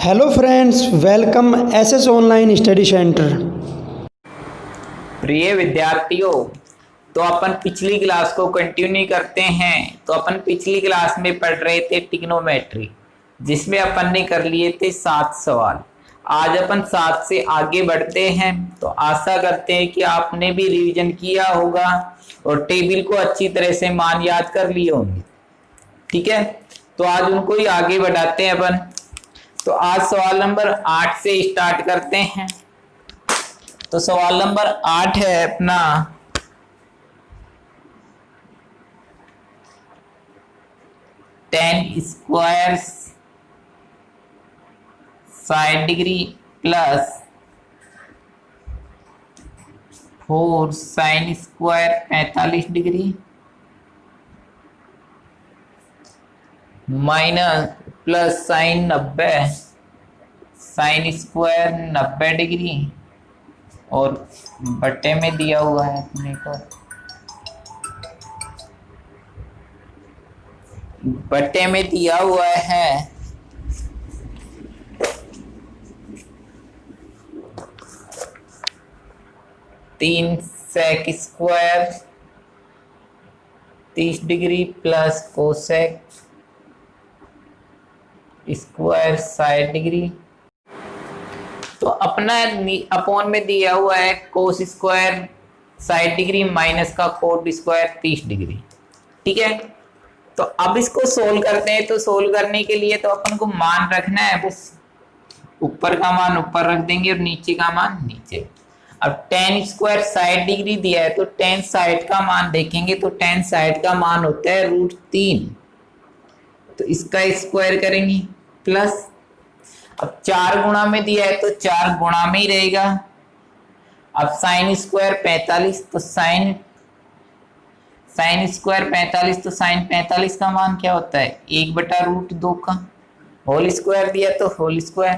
Hello friends, welcome SS online study centre. प्रिय विद्यार्थियों, तो अपन पिछली क्लास को कंटिन्यू करते हैं। तो अपन पिछली क्लास में पढ़ रहे थे ट्रिग्नोमेट्री, जिसमें अपन ने कर लिए थे 7 सवाल। आज अपन 7 से आगे बढ़ते हैं। तो आशा करते हैं कि आपने भी रिवीजन किया होगा और टेबल को अच्छी तरह से मान याद कर लिए होंगे। ठीक है, तो आज उनको ही आगे बढ़ाते हैं अपन। तो आज सवाल नंबर 8 से स्टार्ट करते हैं। तो सवाल नंबर 8 है अपना, tan square 60 degree plus 4 sin square 45 degree minus plus sign 90 sin square 90 degree और बट्टे में दिया हुआ है अपने को, बट्टे में दिया हुआ है 3 sec square 30 degree plus cosec square 60 degree. तो अपना अपॉन में दिया हुआ है कोस स्क्वायर 60 डिग्री माइनस का कोट स्क्वायर 30 डिग्री। ठीक है, तो अब इसको सोल्व करते हैं। तो सोल्व करने के लिए तो अपन को मान रखना है, बस ऊपर का मान ऊपर रख देंगे और नीचे का मान नीचे। अब tan स्क्वायर 60 डिग्री दिया है, तो tan 60 का मान देखेंगे तो tan 60 का मान होता है √3। तो इसका स्क्वायर करेंगे प्लस, अब 4 गुणा में दिया है तो 4 गुणा में ही रहेगा। अब साइन स्क्वायर 45, तो साइन स्क्वायर 45, तो साइन 45 का मान क्या होता है 1/√2 का होल स्क्वायर दिया तो होल स्क्वायर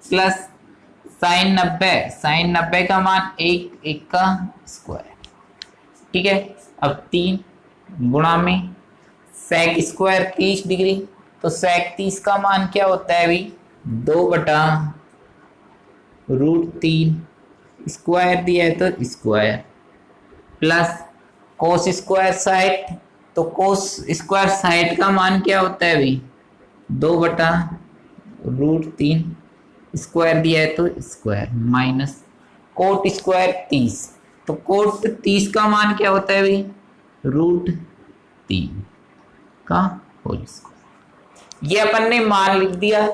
प्लस साइन 90 का मान 1 का स्क्वायर। ठीक है, अब 3 गुणा में सेक स्क्वायर 30 डिग्री, तो सेक 30 का मान क्या होता है अभी 2/√3 स्क्वायर दिया है तो स्क्वायर प्लस कोस स्क्वायर 60, तो कोस स्क्वायर 60 का मान क्या होता है अभी 2/√3 स्क्वायर दिया है तो स्क्वायर माइनस कोट स्क्वायर 30, तो कोट 30 का मान क्या होता है अभी √3 का होल स्क्वायर। ये अपन ने मान लिख दिया।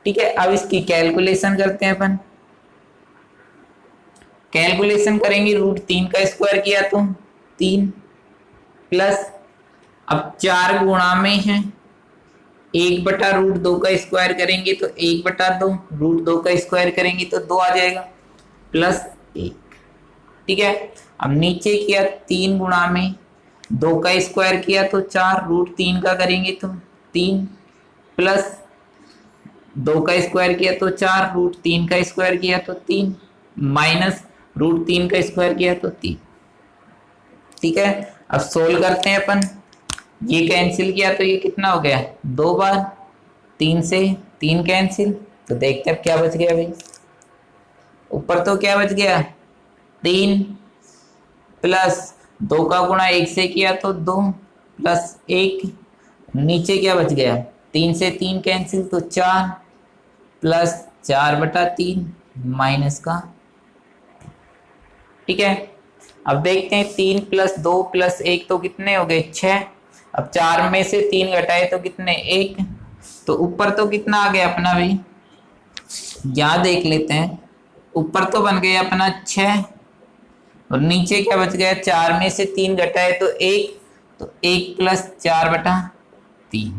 ठीक है, अब इसकी कैलकुलेशन करते हैं अपन। कैलकुलेशन करेंगे √3 का स्क्वायर किया तो 3 प्लस, अब 4 गुणा में है 1/√2 का स्क्वायर करेंगे तो 1/2, √2 का स्क्वायर करेंगे तो 2 आ जाएगा प्लस 1। ठीक है, अब नीचे किया 3 गुणा में 2 का स्क्वायर किया तो 4, √3 का करेंगे तो 3 प्लस 2 का स्क्वायर किया तो 4, √3 का स्क्वायर किया तो 3 माइनस √3 का स्क्वायर किया तो 3। ठीक है, अब सोल्व करते हैं अपन। ये कैंसिल किया तो ये कितना हो गया 2 बार, 3 से 3 कैंसिल, तो देखते हैं अब क्या बच गया अभी। ऊपर तो क्या बच गया 3 प्लस 2 का गुणा 1 से किया तो 2 प्लस 1, नीचे क्या बच गया 3 से 3 कैंसिल तो 4 प्लस 4/3 माइनस का। ठीक है, अब देखते हैं 3 प्लस 2 प्लस 1 तो कितने हो गए 6। अब 4 में से 3 घटाए तो कितने 1, तो ऊपर तो कितना आ गया अपना भी, यहाँ देख लेते हैं। ऊपर तो बन गया अपना 6 और नीचे क्या बच गया 4 में से 3 घटाए तो 1, तो 1 प्लस 4/3।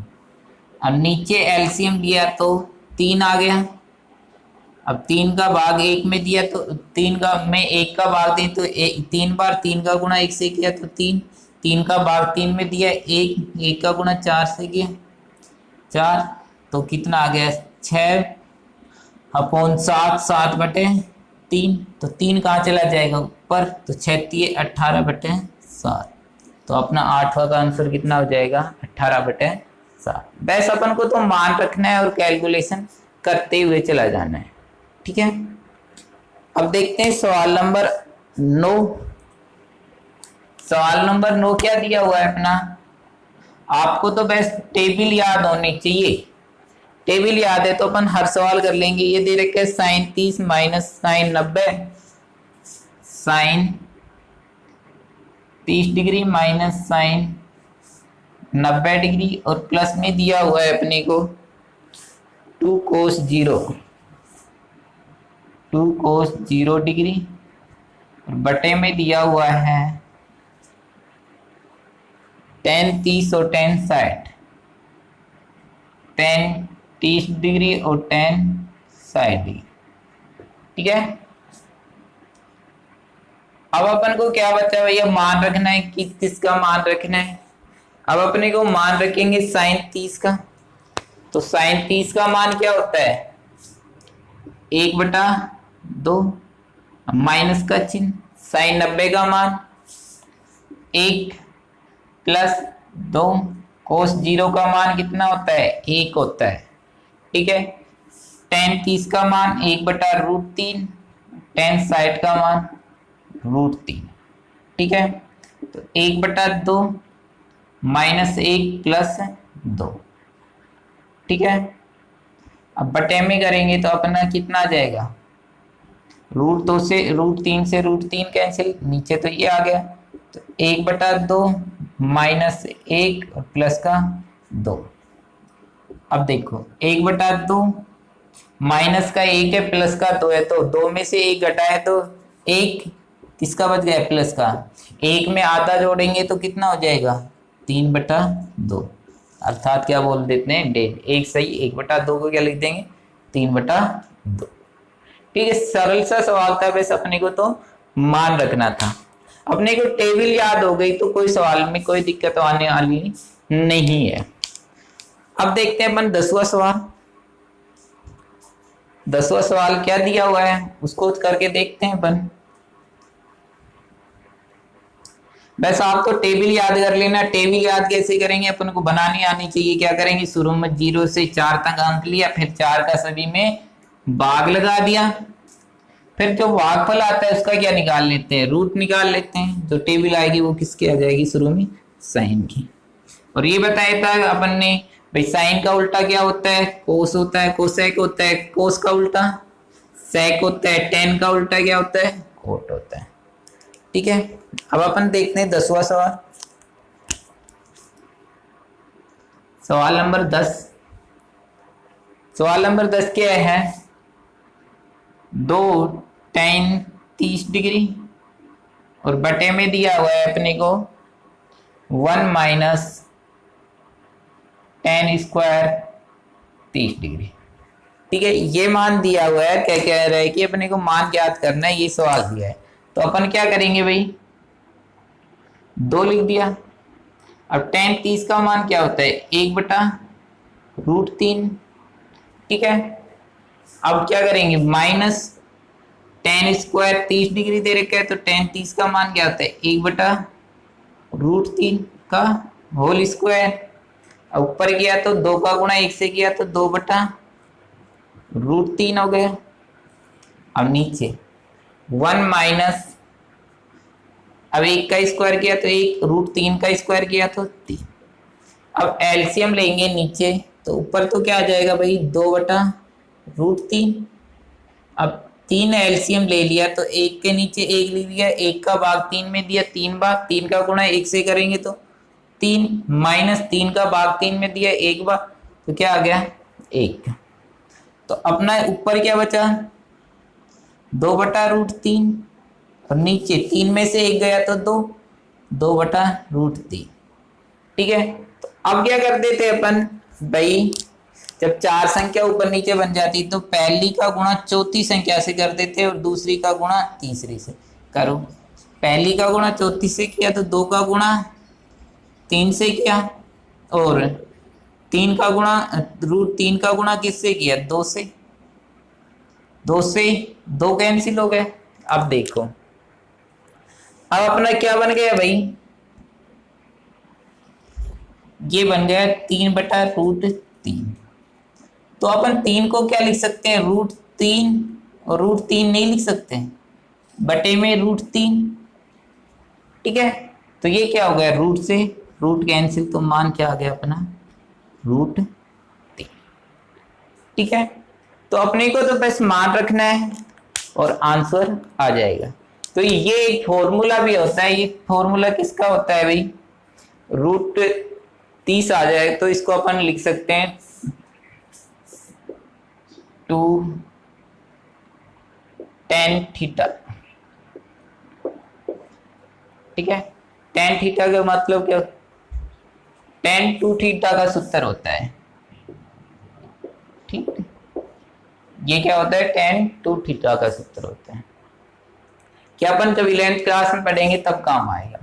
अब नीचे एलसीएम दिया तो 3 आ गया। अब 3 का भाग 1 में दिया तो 3 का में 1 का भाग दें तो 3 बार 3 का गुणा 1 से किया तो 3 का भाग 3 में दिया 1 का गुणा 4 से किया 4, तो कितना आ गया 6/7, 7/3। तो 3 कहाँ चला जाएगा ऊपर, तो 6 18/7, तो अपना 8वां का आंसर कितना हो जाएगा 18/7। बस अपन को तो मान रखना है और कैलकुलेशन करते हुए चला जाना है। ठीक है, अब देखते हैं सवाल नंबर 9। सवाल नंबर 9 क्या दिया हुआ है अपना, आपको तो बस टेबल याद होनी चाहिए। टेबल याद है तो अपन हर सवाल कर लेंगे। ये दे रखे साइन 30 माइनस sine 90, sine 30 degree minus sine 90 degree, और प्लस में दिया हुआ है अपने को 2 कोस 0, 2 कोस 0 डिग्री, और बटे में दिया हुआ है tan 30 और tan 60, tan 30 डिग्री और tan 60 डिग्री। ठीक है, अब अपन को क्या बचा भैया, मान रखना है। किसका मान रखना है, अब अपने को मान रखेंगे साइन 30 का। तो साइन 30 का मान क्या होता है, 1/2 माइनस का चिन्ह, साइन 90 का मान 1 प्लस 2, कोस 0 का मान कितना होता है, 1 होता है। ठीक है, tan 30 का मान 1/√3, tan 60 का मान √3। ठीक है, तो 1/2 माइनस 1 प्लस 2। ठीक है, अब बटे में करेंगे तो अपना कितना आ जाएगा, √2 से √3 से √3 कैंसिल, नीचे तो ये आ गया। तो 1/2 माइनस 1 और प्लस का 2। अब देखो 1/2 माइनस का 1 है, प्लस का 2 है, तो 2 में से 1 घटाए तो 1 किसका बच गया, प्लस का। 1 में आधा जोड़ेंगे तो कितना हो जाएगा, 3/2, अर्थात क्या बोल देते हैं, 1.5। एक सही, 1/2 को क्या लिख देंगे, 3/2। ठीक है, सरल सा सवाल था, बस अपने को तो मान रखना था। अपने को टेबल याद हो गई तो कोई सवाल में कोई दिक्कत आने वाली नहीं है। अब देखते हैं अपन 10वां सवाल। 10वां सवाल क्या दिया हुआ है उसको करके देखते हैं अपन। बस आप तो टेबल याद कर लेना। टेबल याद कैसे करेंगे, अपन को बनानी आनी चाहिए। क्या करेंगे, शुरू में 0 से 4 तक अंक लिया, फिर 4 का सभी में भाग लगा दिया, फिर जो भागफल आता है उसका क्या निकाल लेते हैं, रूट निकाल लेते हैं। जो टेबल आएगी वो किसकी आ जाएगी, शुरू में साइन की। और ये बताया था अपन ने भाई साइन का उल्टा क्या होता है, कोस होता है, कोसेक होता है, कोस का उल्टा सेक होता है, टेन का उल्टा क्या होता है, कोट होता है। ठीक है, अब अपन देखते हैं 10वां सवाल। सवाल नंबर 10। सवाल नंबर 10 क्या है, 2 tan 30 डिग्री और बटे में दिया हुआ है अपने को 1 माइनस tan स्क्वायर 30 डिग्री। ठीक है, ये मान दिया हुआ है। क्या कह रहा है कि अपने को मान ज्ञात करना है, ये सवाल दिया है। तो अपन क्या करेंगे भाई, 2 लिख दिया। अब tan 30 का मान क्या होता है, 1/√3। ठीक है, अब क्या करेंगे, माइनस tan स्क्वायर 30 डिग्री दे रखा है, तो tan 30 का मान क्या होता है, 1/√3 का होल स्क्वायर। अब ऊपर किया तो 2 का गुणा 1 से किया तो 2/√3 हो गया। अब नीचे 1 माइनस, अब 1 का स्क्वायर किया तो 1, √3 का स्क्वायर किया तो 3। अब एलसीएम लेंगे नीचे, तो ऊपर तो क्या आ जाएगा भाई, 2/√3। अब 3 एलसीएम ले लिया तो 1 के नीचे 1 लिख दिया, 1 का भाग 3 में दिया, 3 बार, 3 का गुणा 1 से करेंगे तो 3, माइनस 3 का भाग 3 में दिया 1 बार, तो क्या आ गया, 1। तो अपना ऊपर क्या बचा, 2/√3, और नीचे 3 में से 1 गया तो 2/√3। ठीक है, तो अब क्या कर देते अपन भाई, जब 4 संख्या ऊपर नीचे बन जाती तो पहली का गुणा चौथी संख्या से कर देते और दूसरी का गुणा तीसरी से। करो, पहली का गुणा चौथी से किया तो 2 का गुणा 3 से किया, और 3 का गुणा √3 का गुणा किससे किया, 2 से। 2 से 2 कैंसिल हो गए। अब देखो, अब अपना क्या बन गया भाई, ये बन गया 3/√3। तो तो अपन 3 को क्या लिख सकते हैं, √3, और √3 नहीं लिख सकते हैं, बटे में √3। ठीक है, तो ये क्या हो गया, रूट से रूट कैंसिल, तो मान क्या आ गया अपना, √3। ठीक है, तो अपने को तो बस मान रखना है और आंसर आ जाएगा। तो ये एक फॉर्मूला भी होता है, ये फॉर्मूला किसका होता है भाई, √30 आ जाए तो इसको अपन लिख सकते हैं 2 tan थीटा। ठीक है, tan थीटा का मतलब क्या, tan 2 थीटा का सूत्र होता है। ठीक, ये क्या होता है, tan 2 थीटा का सूत्र होता है, क्या अपन जब 11th क्लास में पढ़ेंगे तब काम आएगा।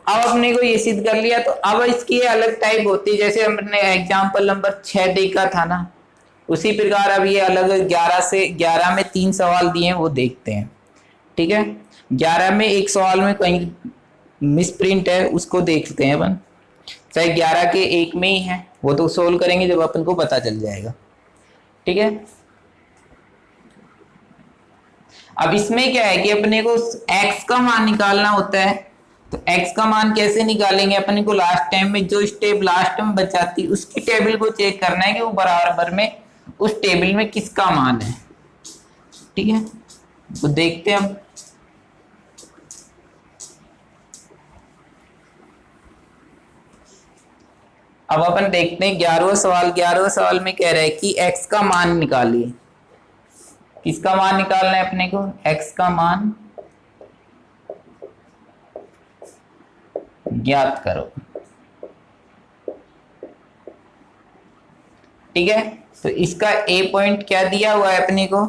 अब अपने को ये सिद्ध कर लिया, तो अब इसकी अलग टाइप होती है, जैसे हमने एग्जाम्पल नंबर 6 देखा था ना, उसी प्रकार अब ये अलग 11 में 3 सवाल दिए हैं, वो देखते हैं। ठीक है, 11 में एक सवाल में कहीं मिसप्रिंट है, उसको देखते हैं अपन, चाहे 11 के एक में ही है, वो तो सोल्व करेंगे जब अपन को पता चल जाएगा। ठीक है, अब इसमें क्या है कि अपने को x का मान निकालना होता है, तो x का मान कैसे निकालेंगे, अपने को लास्ट टाइम में जो स्टेप लास्ट में बचाती उसकी टेबल को चेक करना है कि वो बराबर में उस टेबल में किसका मान है। ठीक है, तो देखते हैं अब अपन देखते हैं 11वां सवाल में कह रहा है कि x का मान निकालिए। किसका मान निकालना है अपने को, x का मान ज्ञात करो। ठीक है, तो इसका a पॉइंट क्या दिया हुआ है अपने को,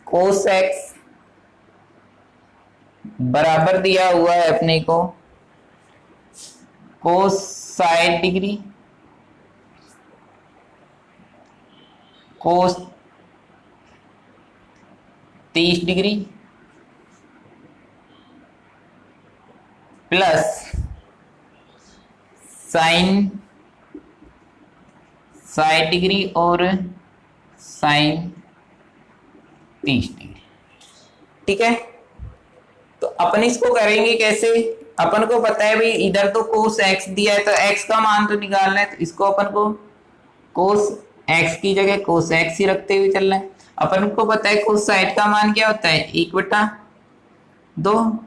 cos x बराबर दिया हुआ है अपने को cos 60 degree, cos 30 degree plus sign 60 degree और साइन 30 डिग्री। ठीक है, तो अपन इसको करेंगे कैसे, अपन को पता है भाई इधर तो cos x दिया है, तो x का मान तो निकालना है, तो इसको अपन को cos x की जगह cos x ही रखते हुए चलना है। अपन को पता है cos 60 का मान क्या होता है, 1/2।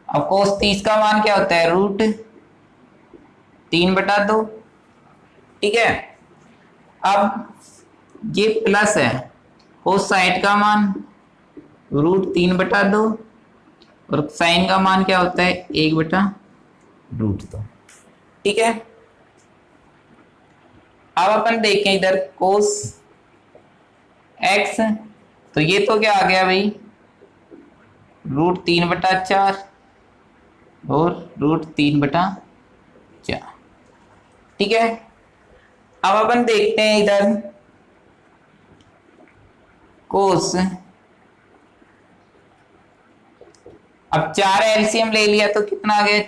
अब cos 30 का मान क्या होता है, √3/2। ठीक है, अब ये प्लस है, cos 60 का मान √3/2 और साइन का मान क्या होता है, 1/√2। ठीक है, अब अपन देखें इधर cos x, तो ये तो क्या आ गया भाई, √3/4 और √3/4। ठीक है, अब अपन देखते हैं इधर cos, अब 4 एलसीएम ले लिया तो कितना आ गया,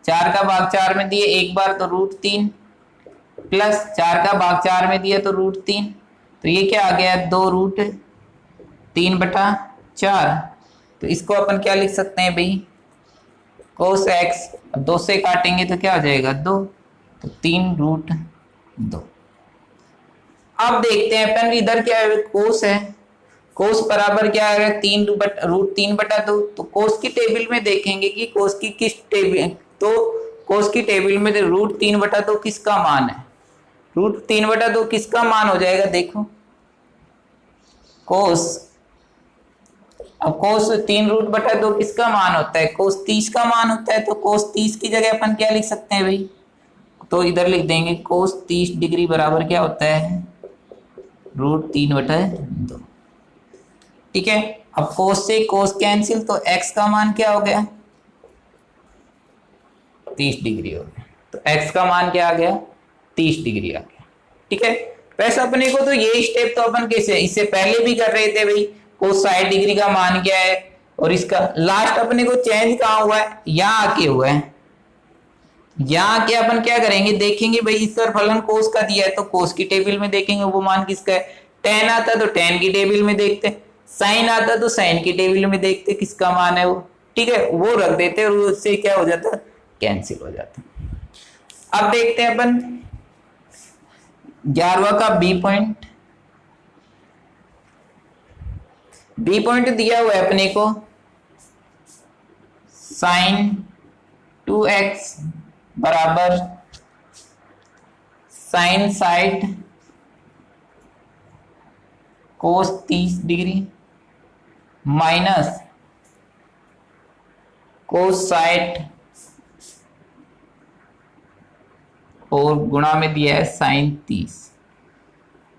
4 का भाग 4 में दिए एक बार तो √3 प्लस 4 का भाग 4 में दिया तो √3, तो ये क्या आ गया, 2√3/4। तो इसको अपन क्या लिख सकते हैं भाई, cos x, 2 से काटेंगे तो क्या हो जाएगा, 2, तो 3√2। अब देखते हैं अपन इधर क्या है, cos है, cos बराबर क्या है, 3√3/2। तो cos की टेबल में देखेंगे कि cos की किस टेबल, तो cos की टेबल में √3/2 किसका मान है, √3/2 किसका मान हो जाएगा, देखो cos, अब cos 3√2 किसका मान होता है, cos 30 का मान होता है, तो cos 30 की जगह अपन क्या लिख सकते हैं भाई, तो इधर लिख देंगे cos 30 डिग्री बराबर क्या होता है, √3/2। ठीक है, अब cos से cos कैंसिल, तो x का मान क्या हो गया, 30 डिग्री हो गया, तो x का मान क्या आ गया, 30 डिग्री आ गया। ठीक है, वैसे अपने को तो ये स्टेप तो अपन कैसे इससे पहले भी कर रहे थे भाई, cos 60 डिग्री का मान क्या है, और इसका लास्ट अपने को चेंज कहाँ हुआ है, यहाँ आके हुआ है, यहाँ के अपन क्या करेंगे, देखेंगे भाई इस पर फलन कोस का दिया है तो कोस की टेबल में देखेंगे वो मान किसका है, टेन आता तो टेन की टेबल में देखते, साइन आता तो साइन की टेबल में देखते किसका मान है वो, ठीक है, वो रख देते और उससे क्या हो जाता, कैंसिल हो जाता। अब देखते हैं अपन 11वां का बी पॉइंट। बी पॉइंट दिया हुआ है अपने को साइन 2x बराबर साइन साइड कोस 30 डिग्री माइनस कोस साइड और गुणा में दिया है साइन 30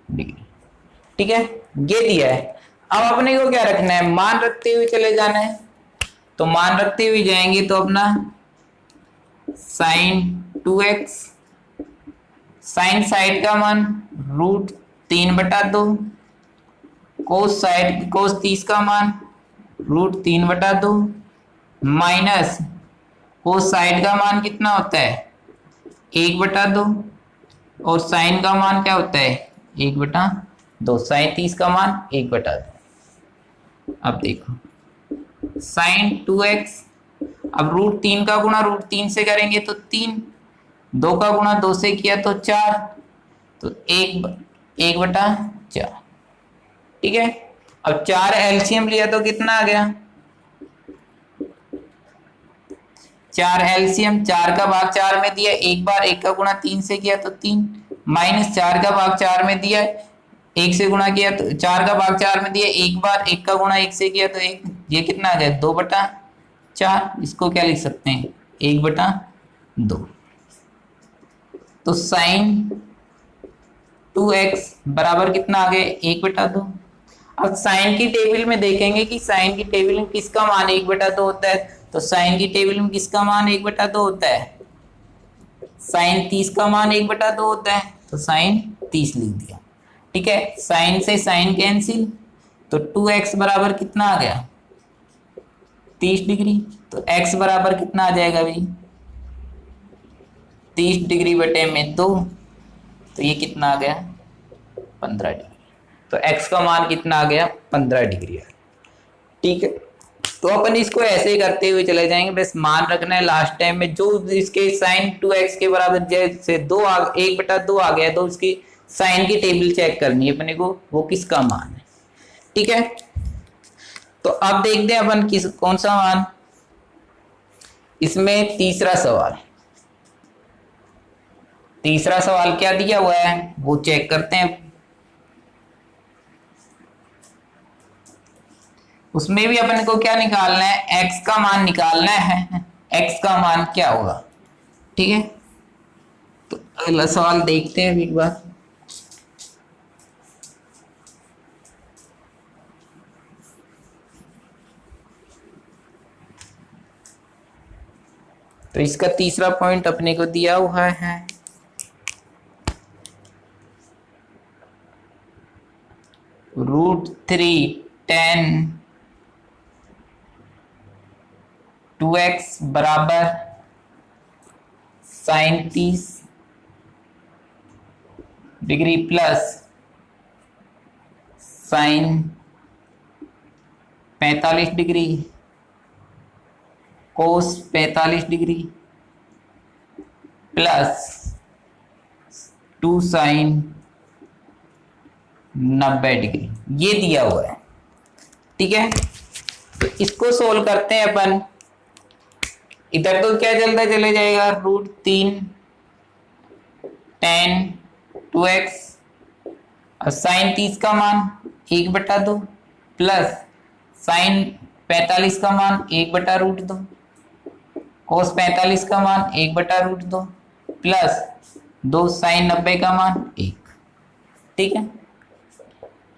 डिग्री, ठीक है, ये दिया है। अब अपने को क्या रखना है, मान रखते हुए चले जाना है, तो मान रखते हुए जाएंगे तो अपना साइन 2x साइन साइड का मान √3/2 कोस साइड कोस 30 का मान √3/2 माइनस कोस साइड का मान कितना होता है 1/2 और साइन का मान क्या होता है 1/2, साइन 30 का मान 1/2। अब देखो साइन 2x, अब √3 का गुणा √3 से करेंगे तो 3, 2 का गुणा 2 से किया तो 4, तो 1/4, ठीक है। अब 4 एलसीएम लिया तो कितना आ गया, 4 एलसीएम, 4 का भाग 4 में दिया एक बार, 1 का गुणा 3 से किया तो 3, माइनस 4 का भाग 4 में दिया 1 से गुणा किया तो 4 का भाग 4 में दिया एक बार, 1 का गुणा 1 से किया तो 1, ये कितना आ गया 2/4, इसको क्या लिख सकते हैं 1/2। तो साइन 2x बराबर कितना आ गया 1/2। अब साइन की टेबल में देखेंगे कि साइन की टेबल में किसका मान 1/2 होता है, तो साइन की टेबल में किसका मान 1/2 होता है, साइन 30 का मान 1/2 होता है, तो साइन 30 लिख दिया, ठीक है। साइन से साइन कैंसिल, तो 2x बराबर कितना आ गया 30 डिग्री, तो x बराबर कितना आ जाएगा भाई 30 डिग्री बटे में 2, तो ये कितना आ गया 15 डिग्री, तो x का मान कितना आ गया 15 डिग्री, ठीक है। तो अपन इसको ऐसे ही करते हुए चले जाएंगे, बस मान रखना है लास्ट टाइम में जो इसके साइन 2x के बराबर जैसे 1/2 आ गया तो उसकी साइन की टेबल चेक करनी है अपने को, वो किसका मान है, ठीक है। तो अब देखते हैं अपन कौन सा मान, इसमें तीसरा सवाल क्या दिया हुआ है वो चेक करते हैं। उसमें भी अपन को क्या निकालना है, x का मान निकालना है, x का मान क्या होगा, ठीक है। तो अगला सवाल देखते हैं एक बार। तो इसका तीसरा पॉइंट अपने को दिया हुआ है √3 tan 2x बराबर sine 30 degree plus sine 45 degree cos 45 degree plus 2 sine 90 degree, ये दिया हुआ है, ठीक है। तो इसको सोल्व करते हैं अपन, इधर तो क्या चलता चले जाएगा √3 tan 2x और साइन 30 का मान 1/2 प्लस साइन 45 का मान 1/√2 कोस 45 का मान 1/√2 प्लस 2 साइन 90 का मान 1, ठीक है।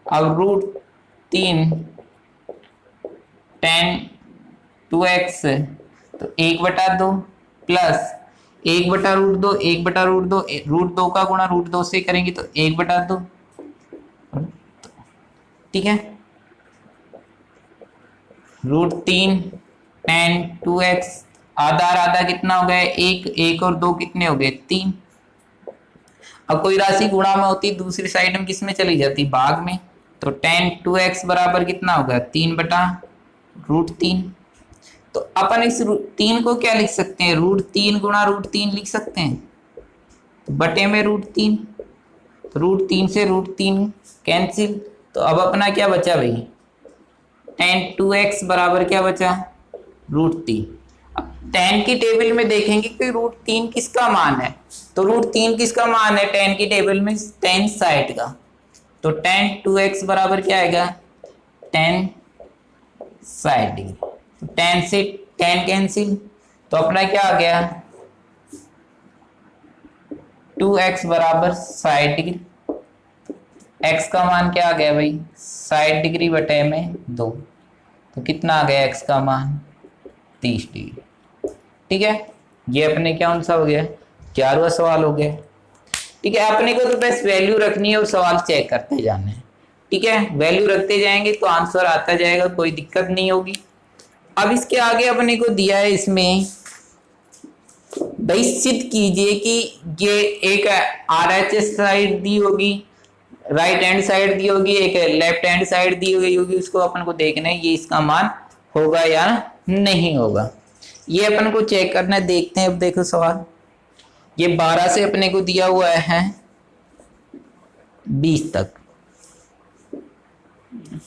अब √3 tan 2x तो 1/2 प्लस 1/√2 1/√2 √2 का गुणा √2 से करेंगे तो 1/2, ठीक है। √3 tan 2x आधा और आधा कितना हो गया, एक, एक और दो कितने हो गए, 3। अब कोई राशि गुणा में होती दूसरी साइड में किस में चली जाती, भाग में। तो tan 2x बराबर कितना होगा, 3/√3। तो अपन इस 3 को क्या लिख सकते हैं, √3 गुणा √3 लिख सकते हैं, तो बटे में √3, तो √3 से √3 कैंसिल। तो अब अपना क्या बचा भाई, tan 2x बराबर क्या बचा, √3। अब tan की टेबल में देखेंगे कि √3 किसका मान है, तो √3 किसका मान है tan की टेबल में, tan साइड का। तो tan 2x बराबर क्या आएगा, tan साइड डिग्री। तो tan से tan कैंसिल, तो अपना क्या आ गया, 2x बराबर साइड डिग्री। x का मान क्या आ गया भाई, साइड डिग्री बटे में 2। तो कितना आ गया x का मान, 30 डिग्री। ठीक है, ये अपने क्या कौन सा हो गया, 11वां सवाल हो गया। ठीक है, अपने को तो बस वैल्यू रखनी है और सवाल चेक करते जाने हैं। ठीक है, वैल्यू रखते जाएंगे तो आंसर आता जाएगा, कोई दिक्कत नहीं होगी। अब इसके आगे अपने को दिया है इसमें, भाई सिद्ध कीजिए कि ये एक RHS साइड दी होगी, राइट हैंड साइड दी होगी, एक लेफ्ट हैंड साइड दी गई होगी, उसको अपन को देखना है ये इसका मान होगा या नहीं होगा, ये अपन को चेक करना है। देखते हैं, अब देखो सवाल, ये 12 से अपने को दिया हुआ है 20 तक।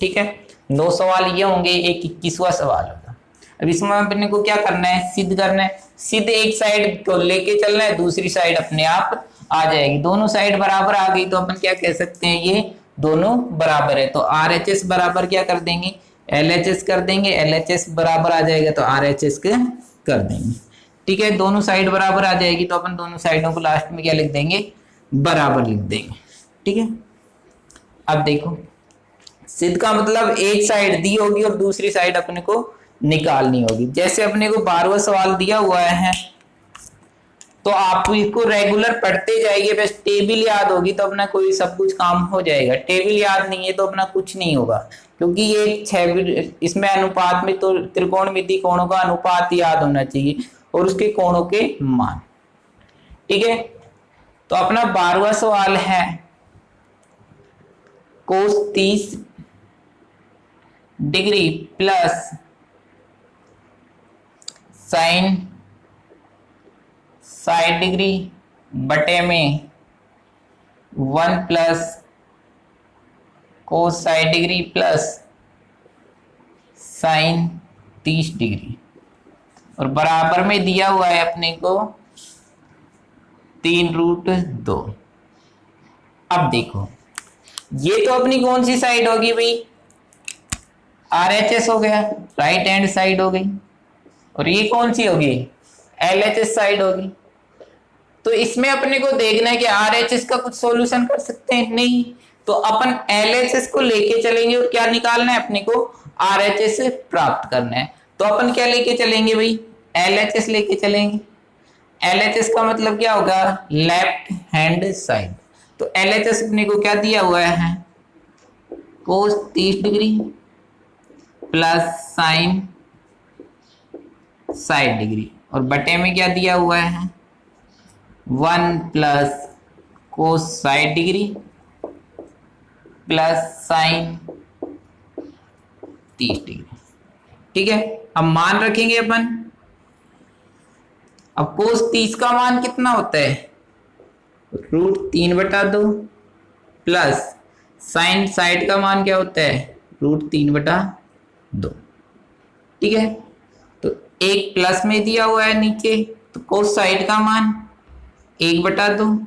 ठीक है, 9 सवाल ये होंगे, एक 21वां सवाल होगा। अब इसमें अपने को क्या करना है, सिद्ध करना है। सिद्ध एक साइड को लेके चलना है, दूसरी साइड अपने आप आ जाएगी। दोनों साइड बराबर आ गई तो अपन क्या कह सकते हैं, ये दोनों बराबर है। तो RHS बराबर क्या कर देंगे, LHS कर देंगे। LHS बराबर आ जाएगा तो RHS कर देंगे। ठीक है, दोनों साइड बराबर आ जाएगी तो अपन दोनों साइडों को लास्ट में क्या लिख देंगे, बराबर लिख देंगे। ठीक है, अब देखो, सिद्ध का मतलब एक साइड दी होगी और दूसरी साइड अपने को निकालनी होगी। जैसे अपने को 12वां सवाल दिया हुआ है तो आप इसको रेगुलर पढ़ते जाइए, बस टेबल याद होगी तो अपना कोई सब कुछ काम हो जाएगा। टेबल याद नहीं है तो अपना कुछ नहीं होगा, क्योंकि ये इसमें अनुपात में तो त्रिकोणमिति कोणों का अनुपात याद होना चाहिए और उसके कोणों के मान। ठीक है, तो अपना 12वां सवाल है, कोस 30 डिग्री प्लस साइन 60 डिग्री बटे में 1 plus cos 60 degree plus sign 30 degree, और बराबर में दिया हुआ है अपने को 3√2। अब देखो, ये तो अपनी कौन सी साइड होगी भाई, RHS हो गया, राइट हैंड साइड हो गई, और ये कौन सी होगी, LHS साइड होगी। तो इसमें अपने को देखना है कि RHS का कुछ सॉल्यूशन कर सकते हैं, नहीं, तो अपन LHS को लेके चलेंगे और क्या निकालना है अपने को, RHS से प्राप्त करना है। तो अपन क्या लेके चलेंगे भाई, LHS लेके चलेंगे। LHS का मतलब क्या होगा, लेफ्ट हैंड साइड। तो LHS अपने को क्या दिया हुआ है, कोस 30 डिग्री प्लस साइन 60 डिग्री, और बटे में क्या दिया हुआ है, 1 plus cos 60 degree plus sign 30 degree. ठीक है, अब मान रखेंगे अपन। अब कोस 30 का मान कितना होता है, √3/2 प्लस साइन 60 का मान क्या होता है, √3/2। ठीक है, तो एक प्लस में दिया हुआ है नीचे, तो कोस 60 का मान 1/2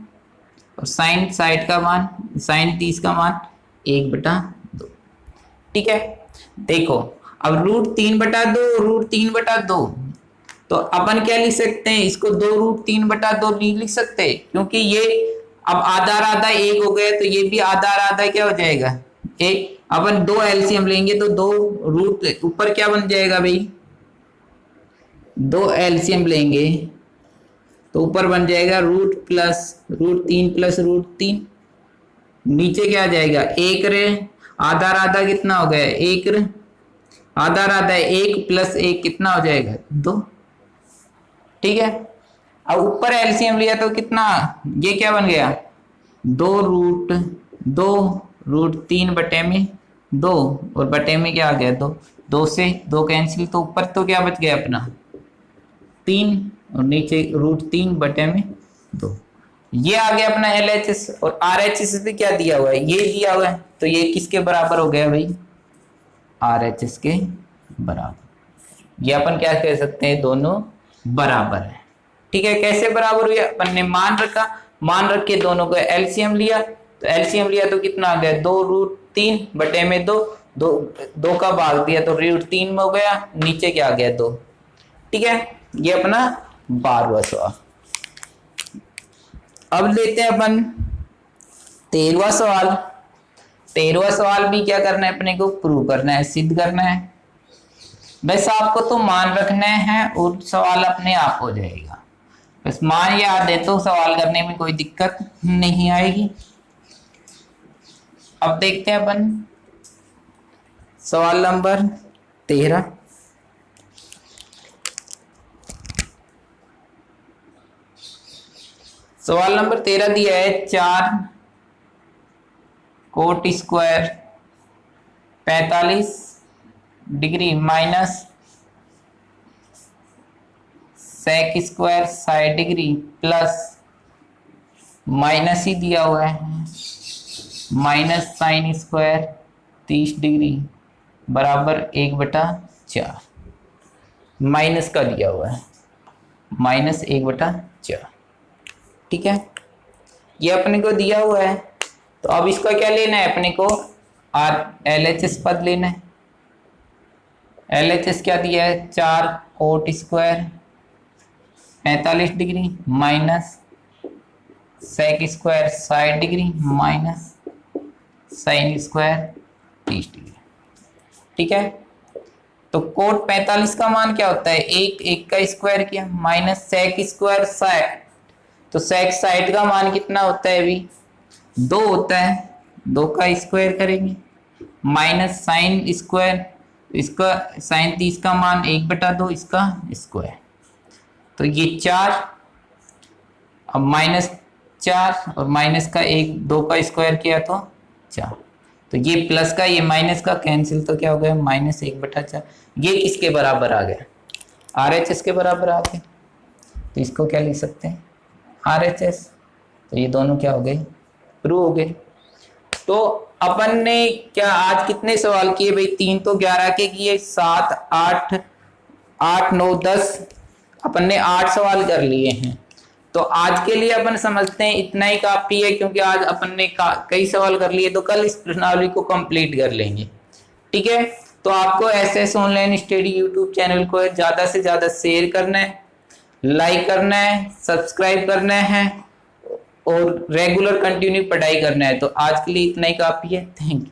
और साइन 60 का मान, साइन 30 का मान 1/2। ठीक है, देखो अब √3/2 तो अपन क्या लिख सकते हैं, इसको 2√3/2 नहीं लिख सकते, क्योंकि ये अब आधा आधा एक हो गया, तो ये भी आधा आधा क्या हो जाएगा, एक। अपन 2 एलसीएम लेंगे तो 2 रूट ऊपर क्या बन जाएगा भाई, 2 एलसीएम लेंगे तो ऊपर बन जाएगा √3 प्लस √3, नीचे क्या आ जाएगा, एक रे आधा आधा कितना हो गया, एक रे आधा आधा 1 प्लस 1 कितना हो जाएगा, 2। ठीक है। अब ऊपर एलसीएम लिया तो कितना, ये क्या बन गया 2√3/2 और बटे में क्या आ गया 2, 2 से 2 कैंसिल, तो ऊपर तो क्या बच गया अपना 3 और नीचे √3/2। ये आ गया अपना LHS। और RHS भी क्या दिया हुआ है, ये दिया हुआ है, तो ये किसके बराबर हो गया भाई RHS के बराबर। ये अपन क्या कह सकते हैं, दोनों बराबर है। ठीक है, कैसे बराबर हुआ, अपन ने मान रखा, मान रख के दोनों को एलसीएम लिया, तो एलसीएम लिया तो कितना आ गया 2√3/2, 2 का भाग दिया तो √3 में हो गया, नीचे क्या आ गया 2। ठीक है, ये अपना 12वां सवाल। अब लेते हैं अपन 13वां सवाल। 13वां सवाल भी क्या करना है अपने को, प्रूव करना है, सिद्ध करना है। बस आपको तो मान रखना है और सवाल अपने आप हो जाएगा। बस मान याद है तो सवाल करने में कोई दिक्कत नहीं आएगी। अब देखते हैं अपन सवाल नंबर 13। सवाल नंबर 13 दिया है 4 cot square 45 degree minus sec square 60 degree plus minus ही दिया हुआ है माइनस साइन स्क्वायर 30 डिग्री बराबर 1/4। माइनस का दिया हुआ है माइनस 1/4। ठीक है, ये अपने को दिया हुआ है, तो अब इसका क्या लेना है अपने को, LHS पद लेना है। LHS क्या दिया है 4 cot square 45 degree minus sec square 60 degree minus sine square 30 degree. ठीक है, तो कोट 45 का मान क्या होता है, 1 का स्क्वायर किया माइनस सेक स्क्वायर 60, तो सेक 60 का मान कितना होता है अभी 2 होता है, 2 का स्क्वायर करेंगे माइनस साइन स्क्वायर, इसका साइन 30 का मान 1/2 इसका स्क्वायर, तो ये 4 अब -4 और माइनस का 2 का स्क्वायर किया तो 4, तो ये प्लस का ये माइनस का कैंसिल, तो क्या हो गया -1/4। ये किसके बराबर आ गया RHS के बराबर आ गया, तो इसको क्या लिख सकते हैं RHS। तो ये दोनों क्या हो गए, प्रूव हो गए। तो अपन ने क्या आज कितने सवाल किए भाई, 3 तो 11 के किए, 7 8 8 9 10, अपन ने 8 सवाल कर लिए हैं। तो आज के लिए अपन समझते हैं इतना ही काफी है, क्योंकि आज अपन ने कई सवाल कर लिए, तो कल इस प्रश्नावली को कंप्लीट कर लेंगे। ठीक है, तो आपको SS online study YouTube channel को ज्यादा से ज्यादा शेयर करना है, लाइक करना है, सब्सक्राइब करना है और रेगुलर कंटिन्यू पढ़ाई करना है। तो आज के लिए इतना ही काफी है। Thank you.